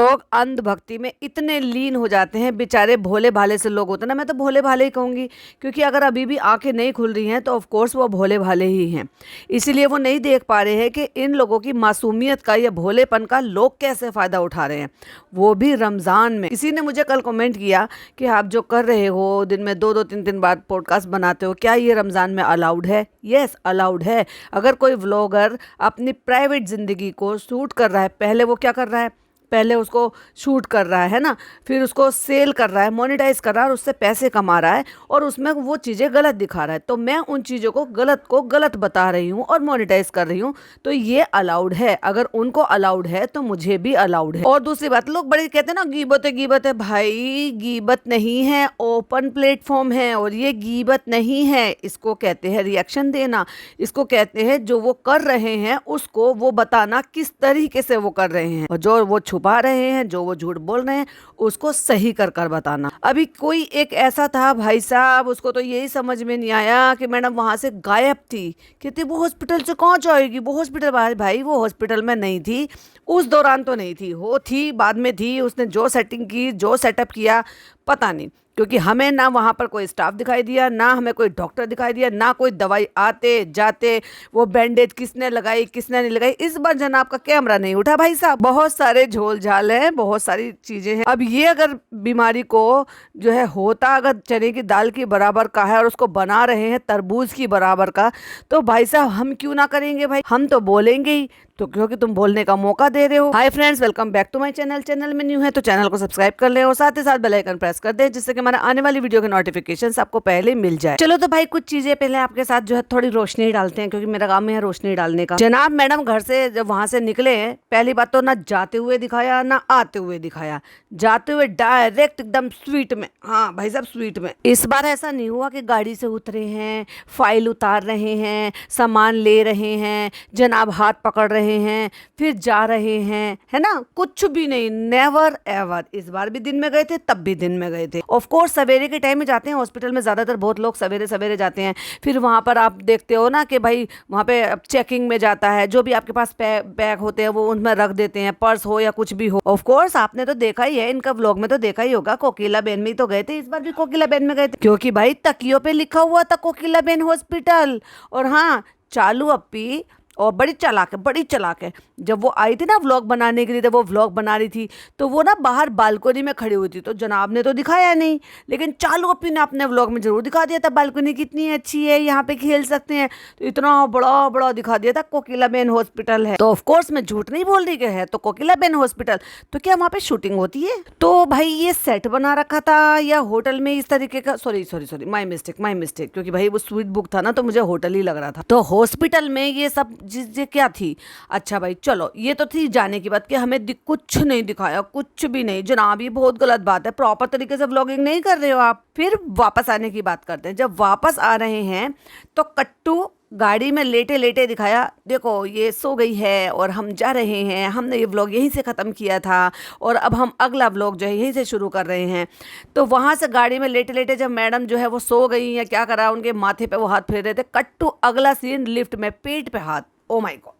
लोग अंधभक्ति में इतने लीन हो जाते हैं, बेचारे भोले भाले से लोग होते हैं ना, मैं तो भोले भाले ही कहूँगी, क्योंकि अगर अभी भी आंखें नहीं खुल रही हैं तो ऑफ कोर्स वो भोले भाले ही हैं। इसीलिए वो नहीं देख पा रहे हैं कि इन लोगों की मासूमियत का या भोलेपन का लोग कैसे फ़ायदा उठा रहे हैं, वो भी रमज़ान में। किसी ने मुझे कल कमेंट किया कि आप जो कर रहे हो, दिन में 2-2 3-3 बार पॉडकास्ट बनाते हो, क्या ये रमज़ान में अलाउड है? यस, अलाउड है। अगर कोई व्लॉगर अपनी प्राइवेट ज़िंदगी को शूट कर रहा है, पहले वो क्या कर रहा है, पहले उसको शूट कर रहा है ना, फिर उसको सेल कर रहा है, मोनेटाइज कर रहा है और उससे पैसे कमा रहा है, और उसमें वो चीज़ें गलत दिखा रहा है, तो मैं उन चीज़ों को गलत बता रही हूँ और मोनेटाइज कर रही हूँ, तो ये अलाउड है। अगर उनको अलाउड है तो मुझे भी अलाउड है। और दूसरी बात, लोग बड़े कहते हैं ना गीबत है, भाई गीबत नहीं है, ओपन प्लेटफॉर्म है, और ये गीबत नहीं है, इसको कहते हैं रिएक्शन देना। इसको कहते हैं जो वो कर रहे हैं उसको वो बताना किस तरीके से वो कर रहे हैं, और जो वो छुपा रहे हैं, जो वो झूठ बोल रहे हैं, उसको सही कर कर बताना। अभी कोई एक ऐसा था भाई साहब, उसको तो यही समझ में नहीं आया कि मैडम वहां से गायब थी, कहती वो हॉस्पिटल से कहाँ जाएगी, वो हॉस्पिटल, भाई वो हॉस्पिटल में नहीं थी उस दौरान, तो नहीं थी, वो थी बाद में थी, उसने जो सेटिंग की, जो सेटअप किया, पता नहीं, क्योंकि हमें ना वहाँ पर कोई स्टाफ दिखाई दिया, ना हमें कोई डॉक्टर दिखाई दिया, ना कोई दवाई आते जाते, वो बैंडेज किसने लगाई किसने नहीं लगाई, इस बार जनाब का कैमरा नहीं उठा भाई साहब। बहुत सारे झोल झाल हैं, बहुत सारी चीजें हैं। अब ये अगर बीमारी को जो है होता अगर चने की दाल की बराबर का है और उसको बना रहे हैं तरबूज की बराबर का, तो भाई साहब हम क्यों ना करेंगे भाई, हम तो बोलेंगे ही, तो क्योंकि तुम बोलने का मौका दे रहे हो। Hi friends, welcome back to my channel. Channel में न्यू है तो चैनल को सब्सक्राइब कर ले और साथ ही साथ बेल आइकन प्रेस कर दे, जिससे कि हमारे आने वाली वीडियो के नोटिफिकेशंस आपको पहले मिल जाए। चलो तो भाई कुछ चीजें पहले आपके साथ जो है थोड़ी रोशनी डालते हैं, क्योंकि मेरा काम है रोशनी डालने का। जनाब मैडम घर से जब वहां से निकले हैं, पहली बात तो ना जाते हुए दिखाया ना आते हुए दिखाया, जाते हुए डायरेक्ट एकदम स्वीट में, हाँ भाई साहब स्वीट में। इस बार ऐसा नहीं हुआ कि गाड़ी से उतरे हैं, फाइल उतार रहे हैं, सामान ले रहे हैं, जनाब हाथ पकड़ रहे हैं, फिर जा रहे हैं, है ना, कुछ भी नहीं, नेवर एवर। इस बार भी दिन में गए थे, तब भी दिन में गए थे। ऑफ कोर्स सवेरे के टाइम में जाते हैं हॉस्पिटल में, ज्यादातर बहुत लोग सवेरे सवेरे जाते हैं। फिर वहां पर आप देखते हो ना कि भाई वहां पे चेकिंग में जाता है, जो भी आपके पास बैग होते हैं वो उनमें रख देते हैं, पर्स हो या कुछ भी हो। ऑफ कोर्स आपने तो देखा ही है, इनका व्लॉग में तो देखा ही होगा, कोकिला बेन में ही तो गए थे, इस बार भी कोकिला बेन में गए थे, क्योंकि भाई तकियों पे लिखा हुआ था कोकिला बेन हॉस्पिटल। और हाँ, चालू अप्पी और बड़ी चालाक है। जब वो आई थी ना व्लॉग बनाने के लिए, तो वो व्लॉग बना रही थी, तो वो ना बाहर बालकनी में खड़ी हुई थी, तो जनाब ने तो दिखाया नहीं, लेकिन चालू अपनी ने अपने व्लॉग में जरूर दिखा दिया था, बालकनी कितनी अच्छी है, यहाँ पे खेल सकते हैं, तो इतना बड़ा बड़ा दिखा दिया था कोकिला बेन हॉस्पिटल है। तो ऑफकोर्स मैं झूठ नहीं बोल रही कि है तो कोकिला बेन हॉस्पिटल, तो क्या वहाँ पे शूटिंग होती है? तो भाई ये सेट बना रखा था या होटल में इस तरीके का, सॉरी माई मिस्टेक, क्योंकि भाई वो स्वीट बुक था ना, तो मुझे होटल ही लग रहा था। तो हॉस्पिटल में ये सब चीजें क्या थी? अच्छा भाई चलो, ये तो थी जाने की बात कि हमें कुछ नहीं दिखाया, कुछ भी नहीं जनाब, ये बहुत गलत बात है, प्रॉपर तरीके से व्लॉगिंग नहीं कर रहे हो आप। फिर वापस आने की बात करते हैं। जब वापस आ रहे हैं तो कट्टू गाड़ी में लेटे लेटे दिखाया, देखो ये सो गई है और हम जा रहे हैं, हमने ये व्लॉग यहीं से ख़त्म किया था और अब हम अगला व्लॉग जो है यहीं से शुरू कर रहे हैं। तो वहाँ से गाड़ी में लेटे लेटे जब मैडम जो है वो सो गई या क्या करा, उनके माथे पे वो हाथ फेर रहे थे, कट्टू अगला सीन लिफ्ट में पेट पे हाथ। ओ माय गॉड,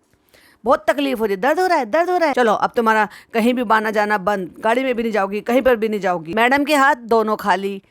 बहुत तकलीफ हो रही है, दर्द हो रहा है। चलो अब तुम्हारा कहीं भी आना जाना बंद, गाड़ी में भी नहीं जाओगी, कहीं पर भी नहीं जाओगी। मैडम के हाथ दोनों खाली,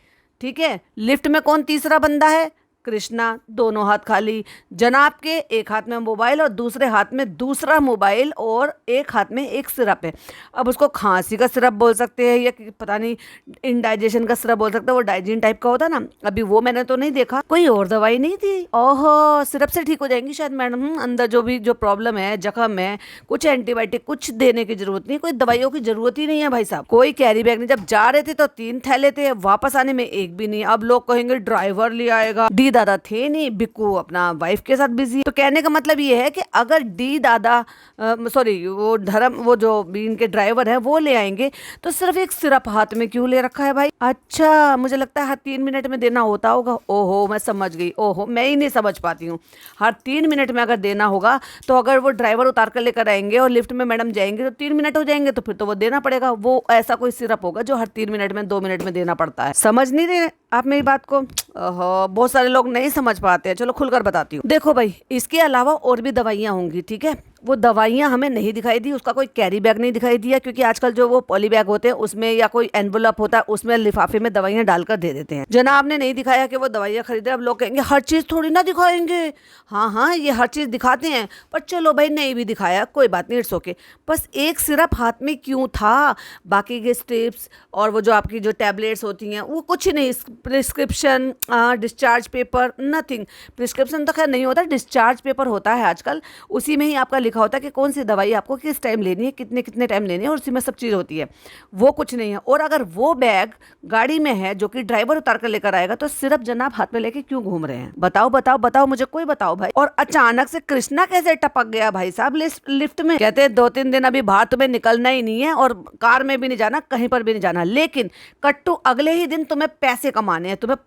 ठीक है। लिफ्ट में कौन तीसरा बंदा है? कृष्णा, दोनों हाथ खाली। जनाब के एक हाथ में मोबाइल और दूसरे हाथ में दूसरा मोबाइल और एक हाथ में एक सिरप है। अब उसको खांसी का सिरप बोल सकते हैं या पता नहीं इंडाइजेशन का सिरप बोल सकते हैं, वो डाइजिन टाइप का होता है ना, अभी वो मैंने तो नहीं देखा। कोई और दवाई नहीं थी? ओहो, सिरप से ठीक हो जाएंगी शायद मैडम। अंदर जो प्रॉब्लम है, जख्म है, कुछ एंटीबायोटिक कुछ देने की जरूरत नहीं, कोई दवाइयों की जरूरत ही नहीं है भाई साहब। कोई कैरी बैग नहीं, जब जा रहे थे तो 3 थैले थे, वापस आने में एक भी नहीं। अब लोग कहेंगे ड्राइवर ले आएगा, डी दादा थे नहीं, बिक्कू अपना वाइफ के साथ बिजी। तो कहने का मतलब ये है कि अगर डी दादा वो जो इनके ड्राइवर है वो ले आएंगे, तो सिर्फ एक सिरप हाथ में क्यों ले रखा है भाई? अच्छा, मुझे लगता है हर 3 मिनट में देना होता होगा। ओहो, मैं समझ गई। ओहो, मैं ही नहीं समझ पाती हूँ। हर 3 मिनट में अगर देना होगा, तो अगर वो ड्राइवर उतार कर लेकर आएंगे और लिफ्ट में मैडम जाएंगे तो 3 मिनट हो जाएंगे, तो फिर तो वो देना पड़ेगा। वो ऐसा कोई सिरप होगा जो हर 3 मिनट में 2 मिनट में देना पड़ता है। समझ नहीं रहे आप मेरी बात को? बहुत सारे लोग नहीं समझ पाते हैं। चलो खुलकर बताती हूँ। देखो भाई, इसके अलावा और भी दवाइयाँ होंगी, ठीक है, वो दवाइयाँ हमें नहीं दिखाई दी, उसका कोई कैरी बैग नहीं दिखाई दिया, क्योंकि आजकल जो वो पॉली बैग होते हैं उसमें या कोई एनवलप होता है उसमें लिफाफे में दवाइयाँ डालकर दे देते हैं। जनाब ने नहीं दिखाया कि वो दवाइयाँ खरीदे। अब लोग कहेंगे हर चीज़ थोड़ी ना दिखाएंगे। हाँ हाँ, ये हर चीज़ दिखाते हैं, पर चलो भाई नहीं भी दिखाया कोई बात नहीं, इट्स ओके। बस एक सिरप हाथ में क्यों था, बाकी के स्ट्रिप्स और वो जो आपकी जो टैबलेट्स होती हैं वो कुछ नहीं। Prescription, discharge paper, nothing. Prescription तो खैर नहीं होता, डिस्चार्ज पेपर होता है आजकल, उसी में ही आपका लिखा होता है कि कौन सी दवाई आपको किस टाइम लेनी है, कितने कितने टाइम लेनी है, और उसी में सब चीज़ होती है। वो कुछ नहीं है। और अगर वो बैग गाड़ी में है जो कि ड्राइवर उतार कर लेकर आएगा, तो सिर्फ जनाब हाथ में लेके क्यों घूम रहे हैं? बताओ बताओ बताओ, मुझे कोई बताओ भाई। और अचानक से कृष्णा कैसे टपक गया भाई साहब लिफ्ट में? कहते हैं 2-3 दिन अभी बाहर तुम्हें निकलना ही नहीं है और कार में भी नहीं जाना, कहीं पर भी नहीं जाना, लेकिन कट्टू अगले ही दिन तुम्हें पैसे कमाने हैं, तुम्हें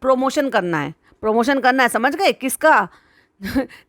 प्रमोशन करना है। प्रमोशन करना है, समझ गए? किसका?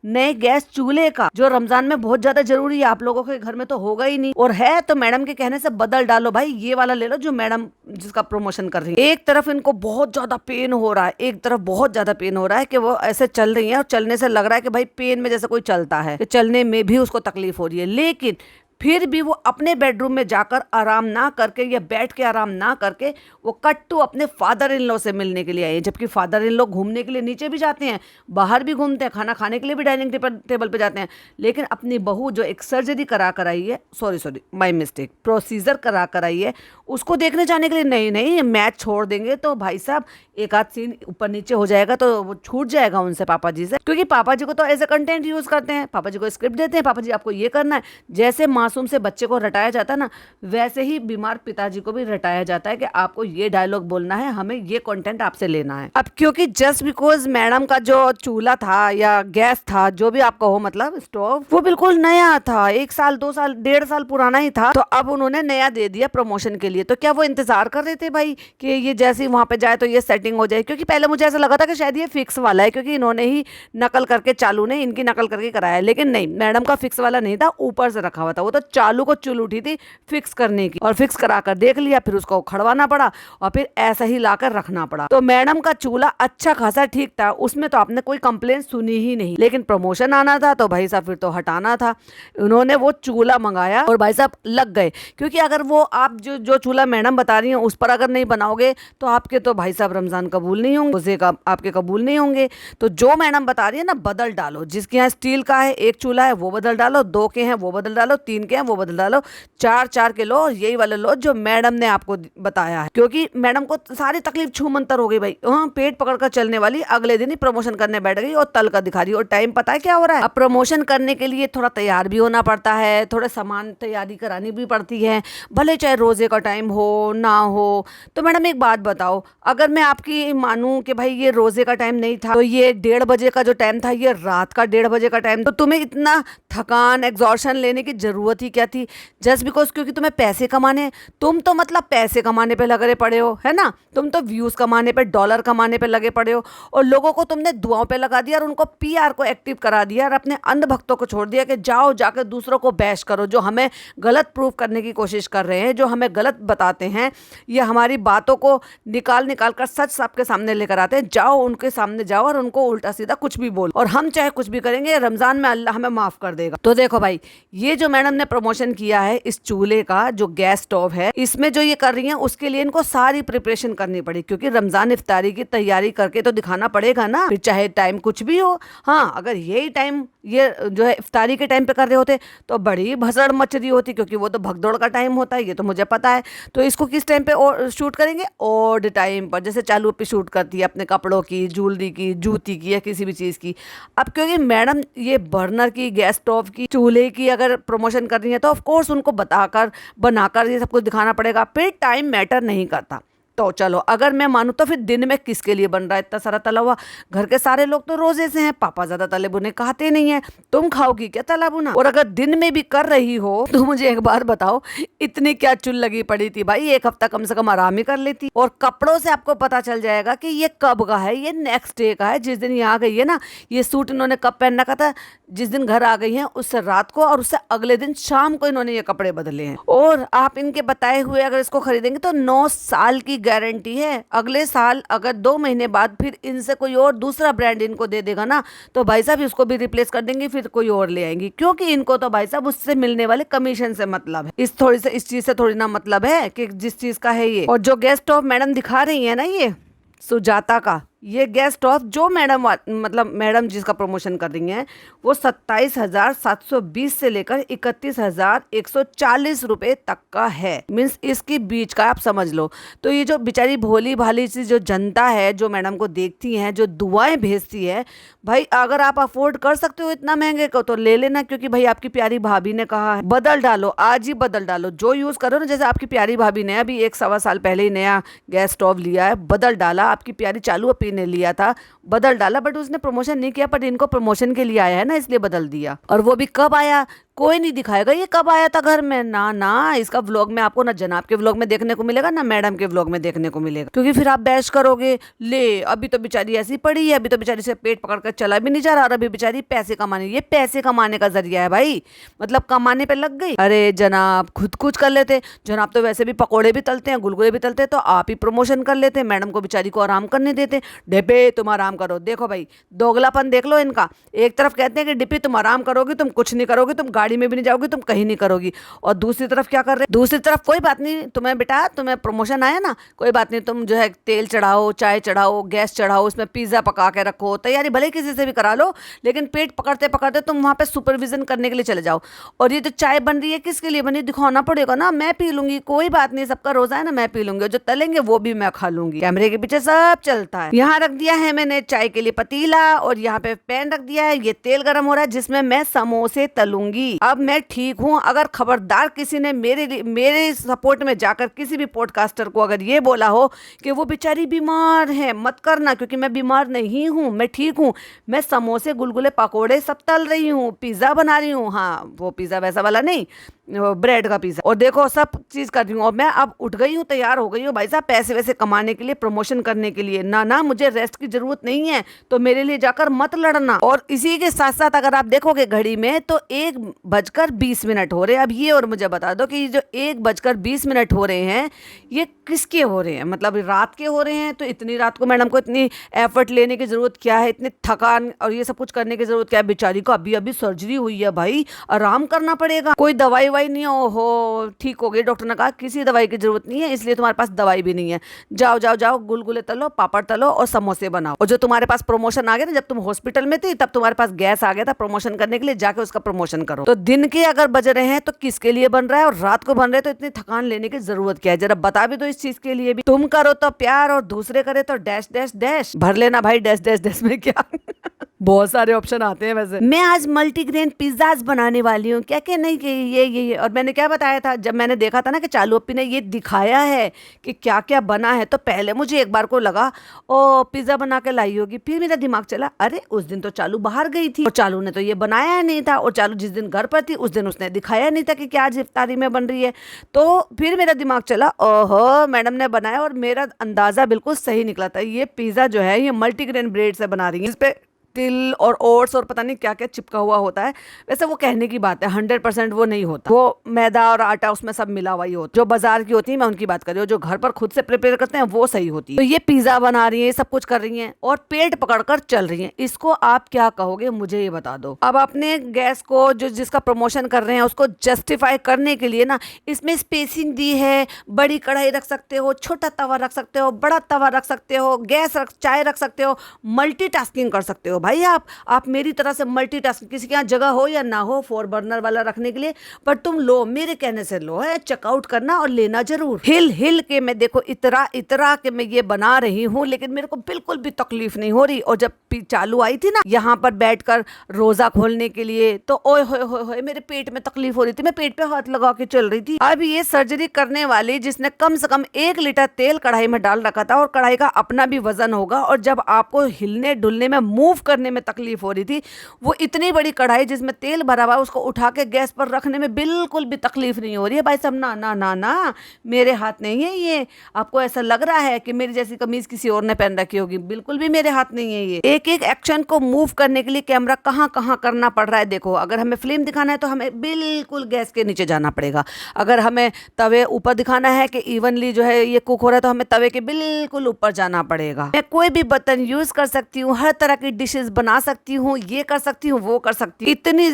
नए गैस चूल्हे का, जो रमजान में बहुत ज्यादा जरूरी है। आप लोगों के घर में तो होगा ही नहीं, और है तो मैडम के कहने से बदल डालो भाई, ये वाला ले लो जो मैडम जिसका प्रमोशन कर रही है। एक तरफ इनको बहुत ज्यादा पेन हो रहा है, एक तरफ बहुत ज्यादा पेन हो रहा है कि वो ऐसे चल रही है और चलने से लग रहा है कि भाई पेन में जैसे कोई चलता है, कि चलने में भी उसको तकलीफ हो रही है, लेकिन फिर भी वो अपने बेडरूम में जाकर आराम ना करके या बैठ के आराम ना करके वो कट्टू अपने फादर इन लॉ से मिलने के लिए आए हैं। जबकि फादर इन लॉ घूमने के लिए नीचे भी जाते हैं, बाहर भी घूमते हैं, खाना खाने के लिए भी डाइनिंग टेबल पे जाते हैं, लेकिन अपनी बहू जो एक सर्जरी करा कर आई है, सॉरी माय मिस्टेक, प्रोसीजर करा कर आई है, उसको देखने जाने के लिए नहीं, मैच छोड़ देंगे तो भाई साहब एक आध सीन ऊपर नीचे हो जाएगा तो वो छूट जाएगा उनसे पापा जी से, क्योंकि पापा जी को तो एज ए कंटेंट यूज करते हैं, पापा जी को स्क्रिप्ट देते हैं, पापा जी आपको ये करना है। जैसे मासूम से बच्चे को रटाया जाता है ना, वैसे ही बीमार पिताजी को भी रटाया जाता है कि आपको ये डायलॉग बोलना है, हमें ये कंटेंट आपसे लेना है। अब क्योंकि जस्ट बिकॉज मैडम का जो चूल्हा था या गैस था, जो भी आप कहो, मतलब स्टोव, वो बिल्कुल नया था, 1 साल 2 साल 1.5 साल पुराना ही था, तो अब उन्होंने नया दे दिया प्रमोशन के लिए। तो क्या वो इंतजार कर रहे थे भाई कि ये जैसे ही वहां पे जाए तो ये सेटिंग हो जाए? क्योंकि पहले मुझे ऐसा लगा था कि शायद ये फिक्स वाला है, क्योंकि इन्होंने ही नकल करके, चालू ने इनकी नकल करके कराया, लेकिन नहीं, मैडम का फिक्स वाला नहीं था, ऊपर से रखा हुआ था। वो तो चालू को चुल उठी थी फिक्स करने की, और फिक्स करा कर देख लिया, फिर उसको खड़वाना पड़ा और फिर ऐसा ही लाकर रखना पड़ा। तो मैडम का चूल्हा अच्छा खासा ठीक था, उसमें तो आपने कोई कंप्लेन सुनी ही नहीं, लेकिन प्रमोशन आना था तो भाई साहब फिर तो हटाना था। उन्होंने वो चूल्हा मंगाया और भाई साहब लग गए, क्योंकि अगर वो आप जो चूल्हा मैडम बता रही हैं उस पर अगर नहीं बनाओगे तो आपके तो भाई साहब रमजान कबूल नहीं होंगे, रोजे का आपके कबूल नहीं होंगे। तो जो मैडम बता रही है ना, बदल डालो। जिसके यहाँ स्टील का है, एक चूल्हा है, वो बदल डालो, 2 के हैं वो बदल डालो, 3 के हैं वो बदल डालो, 4 के लो, यही वाले लो जो मैडम ने आपको बताया है। क्योंकि मैडम को सारी तकलीफ छूमंतर हो गई भाई, पेट पकड़कर चलने वाली अगले दिन ही प्रमोशन करने बैठ गई और तल का दिखा रही। और टाइम पता है क्या हो रहा है? अब प्रमोशन करने के लिए थोड़ा तैयार भी होना पड़ता है, थोड़ा सामान तैयारी करानी भी पड़ती है, भले चाहे रोजे का टाइम हो ना हो। तो मैडम एक बात बताओ, अगर मैं आपकी मानूं कि भाई ये रोजे का टाइम नहीं था, तो ये 1:30 बजे का जो टाइम था ये रात का 1:30 बजे का टाइम, तो तुम्हें इतना थकान एग्जॉर्शन लेने की जरूरत ही क्या थी? जस्ट बिकॉज क्योंकि तुम्हें पैसे कमाने, तुम तो मतलब पैसे कमाने पे लगे पड़े हो, है ना? तुम तो व्यूज कमाने पे, डॉलर कमाने पे लगे पड़े हो, और लोगों को तुमने दुआओं पे लगा दिया और उनको पीआर को एक्टिव करा दिया और अपने अंध भक्तों को छोड़ दिया कि जाओ जाकर दूसरों को बैश करो, जो हमें गलत प्रूव करने की कोशिश कर रहे हैं, जो हमें गलत बताते हैं, ये हमारी बातों को निकाल कर सच सबके सामने लेकर आते हैं। जाओ उनके सामने जाओ और उनको उल्टा सीधा कुछ भी बोलो, और हम चाहे कुछ भी करेंगे, रमजान में अल्लाह हमें माफ कर देगा। तो देखो भाई, ये जो मैडम ने प्रमोशन किया है इस चूल्हे का, जो गैस स्टोव है, इसमें जो ये कर रही हैं उसके लिए इनको सारी प्रिपरेशन करनी पड़ी, क्योंकि रमजान इफ्तारी की तैयारी करके तो दिखाना पड़ेगा ना, फिर चाहे टाइम कुछ भी हो। हाँ, अगर यही टाइम ये जो है इफ्तारी के टाइम पे कर रहे होते तो बड़ी भसड़ मच रही होती, क्योंकि वो तो भगदौड़ का टाइम होता है, ये तो मुझे पता है। तो इसको किस टाइम पे शूट करेंगे? ऑड टाइम पर, जैसे चालू पे शूट करती है अपने कपड़ों की, ज्वेलरी की, जूती की, या किसी भी चीज़ की। अब क्योंकि मैडम ये बर्नर की, गैस स्टोव की, चूल्हे की अगर प्रमोशन कर रही है तो ऑफकोर्स उनको बताकर बनाकर ये सब कुछ दिखाना पड़ेगा, फिर टाइम मैटर नहीं करता। तो चलो, अगर मैं मानूं तो फिर दिन में किसके लिए बन रहा है इतना सारा तला हुआ? घर के सारे लोग तो रोजे से हैं, पापा ज्यादा तले भुने खाते नहीं है, तुम खाओगी क्या तला भुना? और अगर दिन में भी कर रही हो तो मुझे एक बार बताओ, इतनी क्या चुल लगी पड़ी थी भाई? 1 हफ्ता कम से कम आराम ही कर लेती। और कपड़ों से आपको पता चल जाएगा कि ये कब का है, ये नेक्स्ट डे का है। जिस दिन ये आ गई है ना, ये सूट इन्होंने कब पहन रखा था, जिस दिन घर आ गई है उससे रात को, और उससे अगले दिन शाम को इन्होंने ये कपड़े बदले हैं। और आप इनके बताए हुए अगर इसको खरीदेंगे तो 9 साल की गारंटी है, अगले साल अगर 2 महीने बाद फिर इनसे कोई और दूसरा ब्रांड इनको दे देगा ना, तो भाई साहब उसको भी रिप्लेस कर देंगे, फिर कोई और ले आएंगी, क्योंकि इनको तो भाई साहब उससे मिलने वाले कमीशन से मतलब है। इस चीज से थोड़ी ना मतलब है कि जिस चीज का है ये। और जो गैस स्टोव मैडम दिखा रही है ना, ये सुजाता का ये गैस स्टोव जो मैडम जिसका प्रमोशन कर रही हैं, वो 27,720 से लेकर 31,140 रुपए तक का है। मीन्स इसकी बीच का आप समझ लो। तो ये जो बेचारी भोली भाली सी जो जनता है, जो मैडम को देखती हैं, जो दुआएं भेजती है, भाई अगर आप अफोर्ड कर सकते हो इतना महंगे को तो ले लेना, क्योंकि भाई आपकी प्यारी भाभी ने कहा है। बदल डालो, आज ही बदल डालो, जो यूज करो ना। जैसे आपकी प्यारी भाभी ने अभी 1-1.25 साल पहले ही नया गैस स्टोव लिया है, बदल डाला। आपकी प्यारी चालू अपी ने लिया था, बदल डाला, बट उसने प्रमोशन नहीं किया, पर इनको प्रमोशन के लिए आया है ना, इसलिए बदल दिया। और वो भी कब आया कोई नहीं दिखाएगा, ये कब आया था घर में, ना ना। इसका व्लॉग में आपको ना जनाब के व्लॉग में देखने को मिलेगा, ना मैडम के व्लॉग में देखने को मिलेगा, क्योंकि फिर आप बैश करोगे, ले अभी तो बेचारी ऐसी पड़ी है, अभी तो बेचारी से पेट पकड़ कर चला भी नहीं जा रहा, और अभी बेचारी पैसे कमाने, ये पैसे कमाने का जरिया है भाई, मतलब कमाने पे लग गई। अरे जनाब खुद कुछ कर लेते, जनाब तो वैसे भी पकौड़े भी तलते हैं, गुलगुले भी तलते हैं, तो आप ही प्रमोशन कर लेते, मैडम को बेचारी को आराम करने देते। डिपे तुम आराम करो। देखो भाई दोगलापन देख लो इनका, एक तरफ कहते हैं कि डिपी तुम आराम करोगी, तुम कुछ नहीं करोगी, तुम गाड़ी में भी नहीं जाओगी, तुम कहीं नहीं करोगी, और दूसरी तरफ क्या कर रहे, दूसरी तरफ कोई बात नहीं, तुम्हें बेटा तुम्हें प्रमोशन आया ना, कोई बात नहीं, तुम जो है तेल चढ़ाओ, चाय चढ़ाओ, गैस चढ़ाओ, उसमें पिज्जा पका के रखो, तैयारी भले किसी से भी करा लो, लेकिन पेट पकड़ते पकड़ते तुम वहां पे सुपरविजन करने के लिए चले जाओ। और ये जो चाय बन रही है किसके लिए बनी, दिखाना पड़ेगा ना, मैं पी लूंगी, कोई बात नहीं, सबका रोजा है ना, मैं पी लूंगी, जो तलेंगे वो भी मैं खा लूंगी। कैमरे के पीछे सब चलता है। यहाँ रख दिया है मैंने चाय के लिए पतीला, और यहाँ पे पैन रख दिया है, ये तेल गर्म हो रहा है जिसमें मैं समोसे तलूंगी। अब मैं ठीक हूँ, अगर खबरदार किसी ने मेरे सपोर्ट में जाकर किसी भी पॉडकास्टर को अगर ये बोला हो कि वो बेचारी बीमार है, मत करना, क्योंकि मैं बीमार नहीं हूँ, मैं ठीक हूँ, मैं समोसे गुलगुले पकोड़े सब तल रही हूँ, पिज्जा बना रही हूँ। हाँ वो पिज्जा वैसा वाला नहीं, ब्रेड का पिज्जा, और देखो सब चीज कर रही हूँ। और मैं अब उठ गई हूँ, तैयार हो गई हूँ भाई साहब, पैसे वैसे कमाने के लिए, प्रमोशन करने के लिए। ना ना मुझे रेस्ट की जरूरत नहीं है, तो मेरे लिए जाकर मत लड़ना। और इसी के साथ साथ अगर आप देखोगे घड़ी में तो 1:20 हो रहे हैं। अब ये और मुझे बता दो कि ये जो 1:20 हो रहे हैं, ये किसके हो रहे हैं, मतलब रात के हो रहे हैं। तो इतनी रात को मैडम को इतनी एफर्ट लेने की जरूरत क्या है, इतनी थकान और ये सब कुछ करने की जरूरत क्या है। बेचारी को अभी अभी सर्जरी हुई है भाई, आराम करना पड़ेगा, कोई दवाई नहीं, ओहो ठीक हो गई, डॉक्टर ने कहा किसी दवाई की जरूरत नहीं है, इसलिए तुम्हारे पास दवाई भी नहीं है, जाओ जाओ जाओ गुलगुले तलो, पापड़ तलो और समोसे बनाओ। और जो तुम्हारे पास प्रमोशन आ गया था जब तुम हॉस्पिटल में थी, तब तुम्हारे पास गैस आ गया था प्रमोशन करने के लिए, जाके उसका प्रमोशन करो। तो दिन के अगर बज रहे हैं तो किसके लिए बन रहा है, और रात को बन रहे हैं तो इतनी थकान लेने की जरूरत क्या है, जरा बता भी दो इस चीज के लिए भी। तुम करो तो प्यार और दूसरे करे तो डैश डैश डैश, भर लेना भाई डैश डैश डैश में क्या बहुत सारे ऑप्शन आते हैं। वैसे मैं आज मल्टीग्रेन पिज्जाज बनाने वाली हूँ, क्या क्या नहीं कि ये और मैंने क्या बताया था, जब मैंने देखा था ना कि चालू अप्पी ने ये दिखाया है कि क्या क्या बना है, तो पहले मुझे एक बार को लगा ओ पिज्जा बना के लाई होगी, फिर मेरा दिमाग चला अरे उस दिन तो चालू बाहर गई थी और चालू ने तो ये बनाया नहीं था, और चालू जिस दिन घर पर थी उस दिन उसने दिखाया नहीं था कि क्या आज इफ्तारी में बन रही है। तो फिर मेरा दिमाग चला ओहो मैडम ने बनाया, और मेरा अंदाजा बिल्कुल सही निकला था। ये पिज्जा जो है ये मल्टीग्रेन ब्रेड से बना रही है, इस पे तिल और ओट्स और पता नहीं क्या क्या चिपका हुआ होता है। वैसे वो कहने की बात है, 100% वो नहीं होता, वो मैदा और आटा उसमें सब मिला हुआ ही होता है। जो बाजार की होती है मैं उनकी बात कर रही हूँ, जो घर पर खुद से प्रिपेयर करते हैं वो सही होती है। तो ये पिज्जा बना रही है, सब कुछ कर रही है और पेट पकड़कर चल रही है, इसको आप क्या कहोगे मुझे ये बता दो। अब अपने गैस को जो जिसका प्रमोशन कर रहे हैं उसको जस्टिफाई करने के लिए ना इसमें स्पेसिंग दी है, बड़ी कढ़ाई रख सकते हो, छोटा तवा रख सकते हो, बड़ा तवा रख सकते हो, गैस चाय रख सकते हो, मल्टीटास्किंग कर सकते हो भाई। आप मेरी तरह से मल्टीटास्किंग, किसी के यहाँ जगह हो या ना हो 4 बर्नर वाला रखने के लिए, पर तुम लो, मेरे कहने से लो है, चेकआउट करना और लेना जरूर। हिल के मैं देखो इतरा के मैं ये बना रही हूँ, लेकिन मेरे को बिल्कुल भी तकलीफ नहीं हो रही। और जब चालू आई थी ना यहाँ पर बैठकर रोजा खोलने के लिए, तो ओए होए मेरे पेट में तकलीफ हो रही थी, मैं पेट पे हाथ लगा के चल रही थी। अब ये सर्जरी करने वाली जिसने कम से कम 1 लीटर तेल कढ़ाई में डाल रखा था, और कढ़ाई का अपना भी वजन होगा, और जब आपको हिलने डुलने में मूव करने में तकलीफ हो रही थी, वो इतनी बड़ी कढ़ाई जिसमें तेल भरा हुआ है उसको उठा के गैस पर रखने में बिल्कुल भी तकलीफ नहीं हो रही है। भाई साहब ना ना ना ना, मेरे हाथ नहीं है ये। आपको ऐसा लग रहा है कि मेरी जैसी कमीज किसी और ने पहन रखी होगी, बिल्कुल भी मेरे हाथ नहीं है ये। एक एक एक्शन को मूव करने के लिए कैमरा कहाँ कहाँ करना पड़ रहा है। देखो, अगर हमें फिल्म दिखाना है तो हमें बिल्कुल गैस के नीचे जाना पड़ेगा। अगर हमें तवे ऊपर दिखाना है कि इवनली जो है ये कुक हो रहा है तो हमें तवे के बिल्कुल ऊपर जाना पड़ेगा। मैं कोई भी बर्तन यूज कर सकती हूँ, हर तरह की डिशेस बना सकती हूँ, ये कर सकती हूँ, वो कर सकती हूँ। इतनी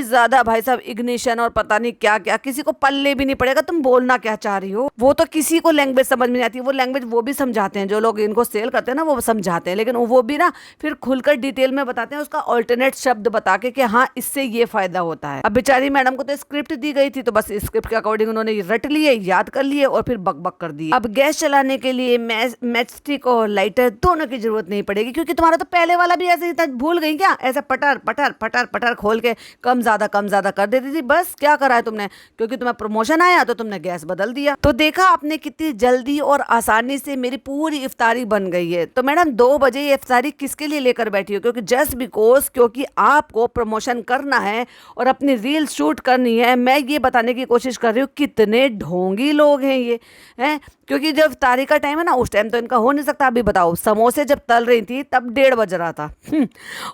ज्यादा भाई साहब इग्निशन और पता नहीं क्या क्या, किसी को पल्ले भी नहीं पड़ेगा तुम बोलना क्या चाह रही हो। वो तो किसी को लैंग्वेज समझ में नहीं आती, वो लैंग्वेज वो भी समझाते हैं, जो लोग इनको सेल करते हैं ना वो समझाते हैं, लेकिन वो भी ना फिर खुलकर डिटेल में बताते हैं, उसका ऑल्टरनेट शब्द बता के कि हाँ इससे ये फायदा होता है। अब बेचारी मैडम को तो स्क्रिप्ट दी गई थी, तो बस स्क्रिप्ट के अकॉर्डिंग उन्होंने रट लिए, याद कर लिए और फिर बक कर दिए। अब गैस चलाने के लिए मैचस्टिक और लाइटर दोनों की जरूरत नहीं पड़ेगी, क्योंकि तुम्हारा तो पहले वाला भी ऐसे ही था। भूल गई क्या? ऐसा पटर पटर पटर पटर खोल के कम ज्यादा कर देती थी। बस क्या करा है तुमने, क्योंकि तुम्हें प्रमोशन आया तो तुमने गैस बदल दिया। तो देखा आपने कितनी जल्दी और आसानी से मेरी पूरी इफ्तारी बन गई है। तो मैडम 2 बजे ये इफ्तारी किसके लिए लेकर बैठी हो? क्योंकि जस्ट बिकॉज क्योंकि आपको प्रमोशन करना है और अपनी रील शूट करनी है। मैं ये बताने की कोशिश कर रही हूँ कितने ढोंगी लोग हैं ये, हैं? क्योंकि जब इफ्तारी का टाइम है ना, उस टाइम तो इनका हो नहीं सकता। अभी बताओ, समोसे जब तल रही थी तब 1:30 बज रहा था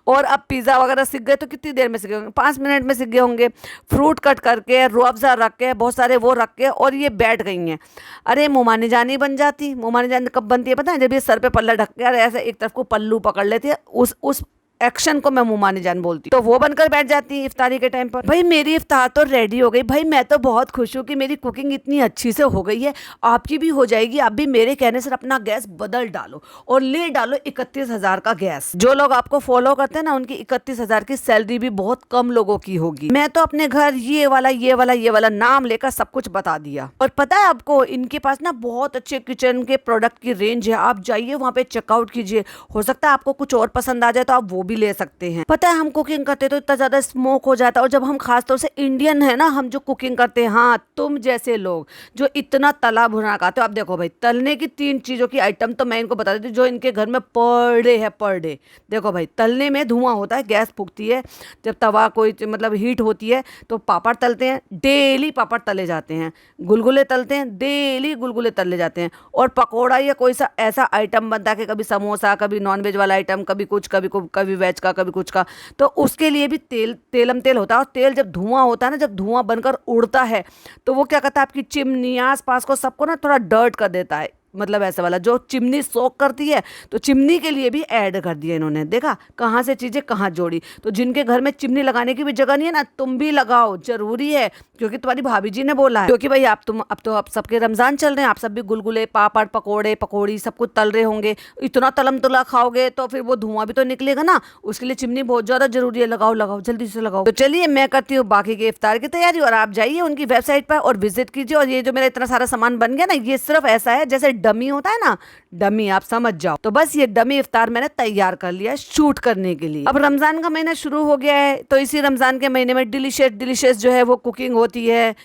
और अब पिज़्ज़ा वगैरह सीख गए तो कितनी देर में सीख गए होंगे? 5 मिनट में सीख गए होंगे। फ्रूट कट करके, रूह अफ़ज़ा रख के, बहुत सारे वो रख के, और ये बैठ गई हैं। अरे मुमानी जानी बन जाती। मुमानी जानी कब बनती है पता है? जब ये सर पे पल्ला ढक के ऐसे एक तरफ को पल्लू पकड़ लेती है, उस एक्शन को मैं मुमानी जान बोलती, तो वो बनकर बैठ जाती है इफ्तारी के टाइम पर। भाई मेरी इफ्तार तो रेडी हो गई। भाई मैं तो बहुत खुश हूँ कि मेरी कुकिंग इतनी अच्छी से हो गई है। आपकी भी हो जाएगी। आप भी मेरे कहने से अपना गैस बदल डालो और ले डालो 31,000 का गैस। जो लोग आपको फॉलो करते हैं ना, उनकी 31,000 की सैलरी भी बहुत कम लोगों की होगी। मैं तो अपने घर ये वाला नाम लेकर सब कुछ बता दिया। और पता है आपको, इनके पास ना बहुत अच्छे किचन के प्रोडक्ट की रेंज है। आप जाइए वहाँ पे चेकआउट कीजिए। हो सकता है आपको कुछ और पसंद आ जाए तो आप वो भी ले सकते हैं। पता है हम कुकिंग करते तो इतना ज्यादा स्मोक हो जाता है, और जब हम खासतौर से इंडियन है ना, हम जो कुकिंग करते हैं, हाँ तुम जैसे लोग जो इतना तला भुना खाते हो। अब देखो भाई, तलने की 3 चीजों की आइटम तो मैं इनको बता देती हूँ जो इनके घर में पर डे है, पर डे। देखो भाई, तलने में धुआं होता है, गैस फूकती है। जब तवा कोई मतलब हीट होती है तो पापड़ तलते हैं, डेली पापड़ तले जाते हैं। गुलगुले तलते हैं, डेली गुलगुले तले जाते हैं। और पकौड़ा या कोई सा ऐसा आइटम बनता है कि कभी समोसा, कभी नॉनवेज वाला आइटम, कभी कुछ, कभी वेज का, कभी कुछ का, तो उसके लिए भी तेल होता है। और तेल जब धुआं होता है ना, जब धुआं बनकर उड़ता है तो वो क्या करता है, आपकी चिमनी आसपास को सबको ना थोड़ा डर्ट कर देता है। मतलब ऐसा वाला जो चिमनी सोक करती है, तो चिमनी के लिए भी ऐड कर दिया इन्होंने। देखा कहाँ से चीजें कहाँ जोड़ी। तो जिनके घर में चिमनी लगाने की भी जगह नहीं है ना, तुम भी लगाओ, जरूरी है, क्योंकि तुम्हारी भाभी जी ने बोला है। क्योंकि भाई अब सबके रमजान चल रहे हैं, आप सब भी गुलगुले, पापड़, पकोड़े, पकौड़ी सब कुछ तल रहे होंगे। इतना तलम तुला खाओगे तो फिर वो धुआं भी तो निकलेगा ना, उसके लिए चिमनी बहुत ज्यादा जरूरी है। लगाओ जल्दी से लगाओ। तो चलिए मैं करती हूँ बाकी के इफ्तार की तैयारी, और आप जाइए उनकी वेबसाइट पर और विजिट कीजिए। और ये जो मेरा इतना सारा सामान बन गया ना, ये सिर्फ ऐसा है जैसे डमी होता है ना, डमी, आप समझ जाओ। तो बस ये डमी इफ्तार मैंने तैयार कर लिया है शूट करने के लिए। अब रमजान का महीना शुरू हो गया है, तो इसी रमजान के महीने में डिलीशियस जो है वो कुकिंग होती है,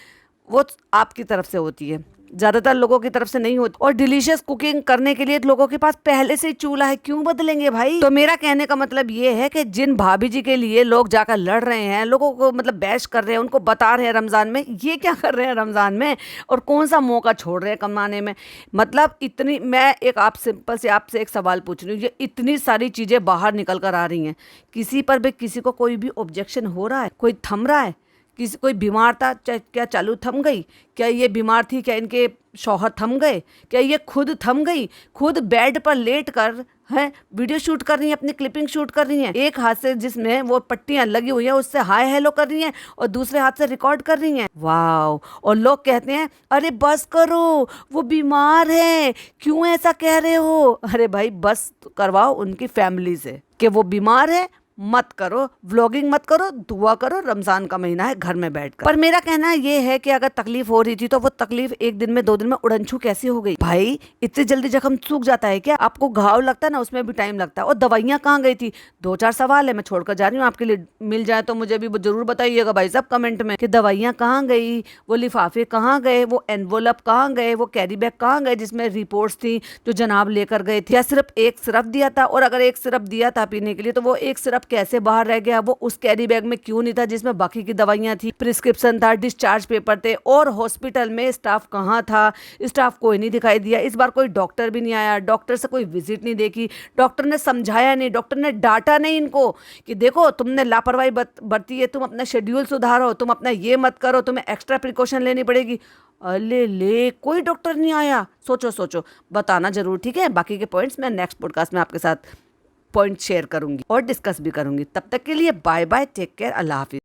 वो आपकी तरफ से होती है, ज्यादातर लोगों की तरफ से नहीं होती। और डिलीशियस कुकिंग करने के लिए लोगों के पास पहले से ही चूल्हा है, क्यों बदलेंगे भाई? तो मेरा कहने का मतलब ये है कि जिन भाभी जी के लिए लोग जाकर लड़ रहे हैं, लोगों को मतलब बैश कर रहे हैं, उनको बता रहे हैं रमजान में ये क्या कर रहे हैं रमजान में, और कौन सा मौका छोड़ रहे हैं कमाने में। मतलब इतनी, मैं एक आपसे एक सवाल पूछ रही हूँ, ये इतनी सारी चीजें बाहर निकल कर आ रही हैं, किसी पर भी किसी को कोई भी ऑब्जेक्शन हो रहा है? कोई थम रहा है? कोई बीमार था, क्या चालू थम गई? क्या ये बीमार थी, क्या इनके शौहर थम गए? क्या ये खुद थम गई? खुद बेड पर लेट कर है वीडियो शूट कर रही है, अपनी क्लिपिंग शूट कर रही हैं। एक हाथ से जिसमें वो पट्टियां लगी हुई हैं उससे हाय हेलो कर रही हैं, और दूसरे हाथ से रिकॉर्ड कर रही हैं। वाओ! और लोग कहते हैं अरे बस करो, वो बीमार है, क्यों ऐसा कह रहे हो? अरे भाई बस करवाओ उनकी फैमिली से कि वो बीमार है, मत करो, व्लॉगिंग मत करो, दुआ करो, रमजान का महीना है, घर में बैठकर। पर मेरा कहना ये है कि अगर तकलीफ हो रही थी तो वो तकलीफ एक दिन में 2 दिन में उड़नछू कैसे हो गई? भाई इतनी जल्दी जख्म सूख जाता है क्या? आपको घाव लगता है ना, उसमें भी टाइम लगता है। और दवाइयां कहाँ गई थी? 2-4 सवाल है, मैं छोड़कर जा रही हूँ आपके लिए। मिल जाए तो मुझे भी जरूर बताइएगा भाई साहब कमेंट में कि दवाइयां कहाँ गई, वो लिफाफे कहाँ गए, वो एनवोलप कहाँ गए, वो कैरी बैग कहाँ गए जिसमें रिपोर्ट्स थी जो जनाब लेकर गए थे? या सिर्फ एक सिरप दिया था? और अगर एक सिरप दिया था पीने के लिए तो वो एक सिरप कैसे बाहर रह गया? वो उस कैरी बैग में क्यों नहीं था जिसमें बाकी की दवाइयां थी, प्रिस्क्रिप्शन था, डिस्चार्ज पेपर थे? और हॉस्पिटल में स्टाफ कहाँ था? स्टाफ कोई नहीं दिखाई दिया। इस बार कोई डॉक्टर भी नहीं आया, डॉक्टर से कोई विजिट नहीं देखी, डॉक्टर ने समझाया नहीं, डॉक्टर ने डांटा नहीं इनको कि देखो तुमने लापरवाही बरती है, तुम अपना शेड्यूल सुधारो, तुम अपना ये मत करो, तुम्हें एक्स्ट्रा प्रिकॉशन लेनी पड़ेगी। अले ले, कोई डॉक्टर नहीं आया। सोचो सोचो, बताना जरूर, ठीक है? बाकी के पॉइंट्स मैं नेक्स्ट पॉडकास्ट में आपके साथ पॉइंट शेयर करूंगी और डिस्कस भी करूंगी। तब तक के लिए बाय बाय, टेक केयर, अल्लाह हाफिज।